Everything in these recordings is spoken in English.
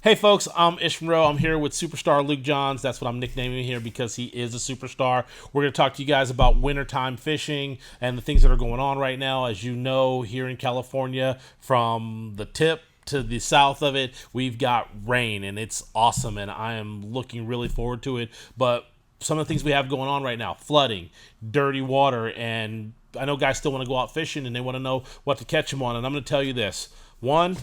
Hey folks, I'm Ishmael. I'm here with superstar Luke Johns. That's what I'm nicknaming him here because he is a superstar. We're going to talk to you guys about wintertime fishing and the things that are going on right now. As you know, here in California, from the tip to the south of it, we've got rain and it's awesome, and I am looking really forward to it. But some of the things we have going on right now, flooding, dirty water, and I know guys still want to go out fishing and they want to know what to catch them on. And I'm going to tell you this. One,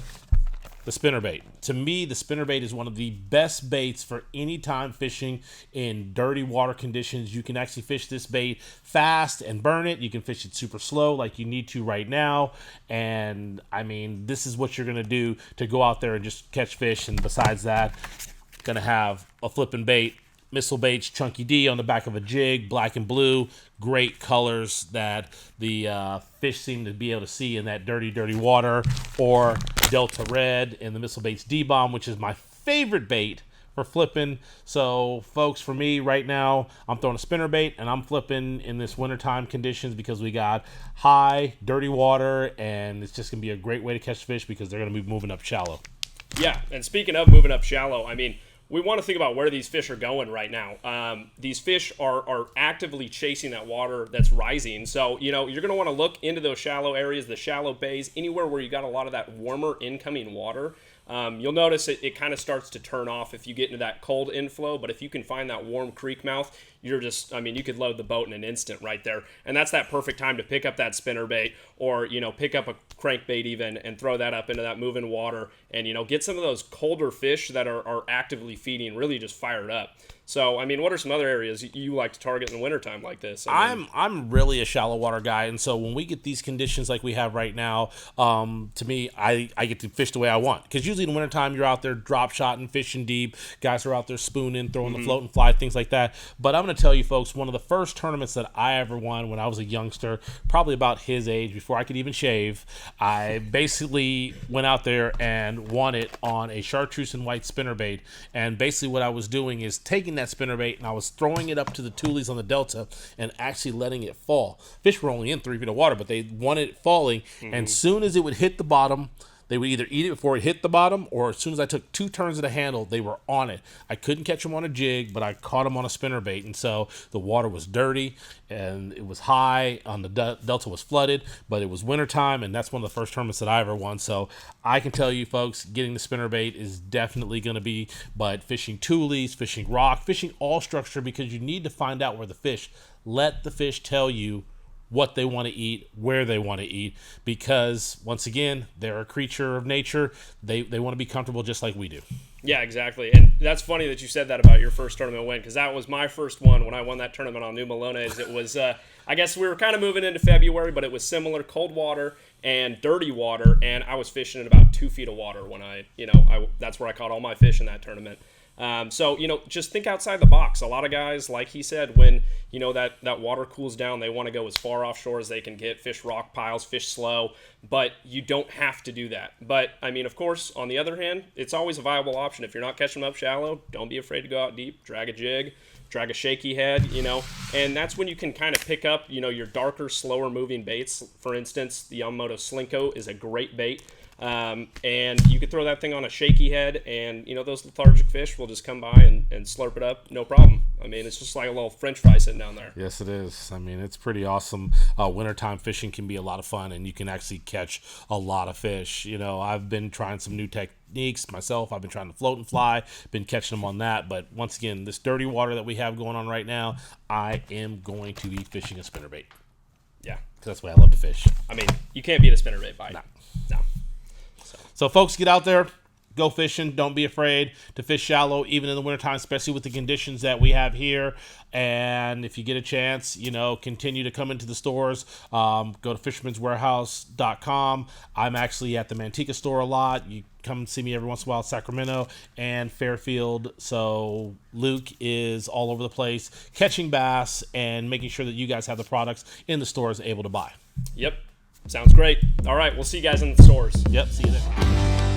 the spinnerbait. To me, the spinnerbait is one of the best baits for any time fishing in dirty water conditions. You can actually fish this bait fast and burn it. You can fish it super slow like you need to right now. And, I mean, this is what you're going to do to go out there and just catch fish. And besides that, going to have a flipping bait. Missile baits, Chunky D on the back of a jig, black and blue, great colors that the fish seem to be able to see in that dirty, dirty water, or Delta Red and the Missile Baits D-Bomb, which is my favorite bait for flipping. So, folks, for me right now, I'm throwing a spinner bait and I'm flipping in this wintertime conditions because we got high, dirty water, and it's just going to be a great way to catch fish because they're going to be moving up shallow. Yeah, and speaking of moving up shallow, I mean, we want to think about where these fish are going right now. These fish are actively chasing that water that's rising. So, you're going to want to look into those shallow areas, the shallow bays, anywhere where you got a lot of that warmer incoming water. You'll notice it kind of starts to turn off if you get into that cold inflow. But if you can find that warm creek mouth, you could load the boat in an instant right there. And that's that perfect time to pick up that spinner bait or, pick up a crankbait even and throw that up into that moving water and, get some of those colder fish that are actively feeding really just fired up. So, I mean, what are some other areas you like to target in the wintertime like this? I'm really a shallow water guy, and so when we get these conditions like we have right now, to me, I get to fish the way I want. Because usually in the wintertime, you're out there drop shotting, fishing deep. Guys are out there spooning, throwing the float and fly, things like that. But I'm going to tell you, folks, one of the first tournaments that I ever won when I was a youngster, probably about his age, before I could even shave, I basically went out there and won it on a chartreuse and white spinnerbait. And basically what I was doing is taking that spinnerbait and I was throwing it up to the tulies on the delta and actually letting it fall. Fish were only in 3 feet of water, but they wanted it falling. And soon as it would hit the bottom, they would either eat it before it hit the bottom, or as soon as I took 2 turns of the handle, they were on it. I couldn't catch them on a jig, but I caught them on a spinnerbait. And so the water was dirty and it was high on the delta was flooded, but it was wintertime, and that's one of the first tournaments that I ever won. So I can tell you, folks, getting the spinnerbait is definitely going to be, but fishing tulies, fishing rock, fishing all structure, because you need to find out where the fish, let the fish tell you what they want to eat, where they want to eat, because once again, they're a creature of nature. They want to be comfortable just like we do. Yeah, exactly. And that's funny that you said that about your first tournament win, because that was my first one when I won that tournament on New Melones. It was, I guess we were kind of moving into February, but it was similar, cold water and dirty water, and I was fishing at about 2 feet of water when that's where I caught all my fish in that tournament. So, just think outside the box. A lot of guys, like he said, when, that water cools down, they want to go as far offshore as they can get, fish rock piles, fish slow, but you don't have to do that. But, I mean, of course, on the other hand, it's always a viable option. If you're not catching them up shallow, don't be afraid to go out deep, drag a jig, drag a shaky head, and that's when you can kind of pick up, your darker, slower moving baits. For instance, the Yamamoto Slinko is a great bait. And you could throw that thing on a shaky head, and those lethargic fish will just come by and slurp it up, no problem. I mean, it's just like a little French fry sitting down there. Yes, it is. I mean, it's pretty awesome. Wintertime fishing can be a lot of fun, and you can actually catch a lot of fish. I've been trying some new techniques myself. I've been trying to float and fly, been catching them on that. But once again, this dirty water that we have going on right now, I am going to be fishing a spinnerbait. Yeah, because that's the way I love to fish. I mean, you can't beat a spinnerbait bite. No. So, folks, get out there, go fishing. Don't be afraid to fish shallow, even in the wintertime, especially with the conditions that we have here. And if you get a chance, continue to come into the stores. Go to fishermanswarehouse.com. I'm actually at the Manteca store a lot. You come see me every once in a while, Sacramento and Fairfield. So Luke is all over the place, catching bass and making sure that you guys have the products in the stores able to buy. Yep. Sounds great. All right, we'll see you guys in the stores. Yep, see you there.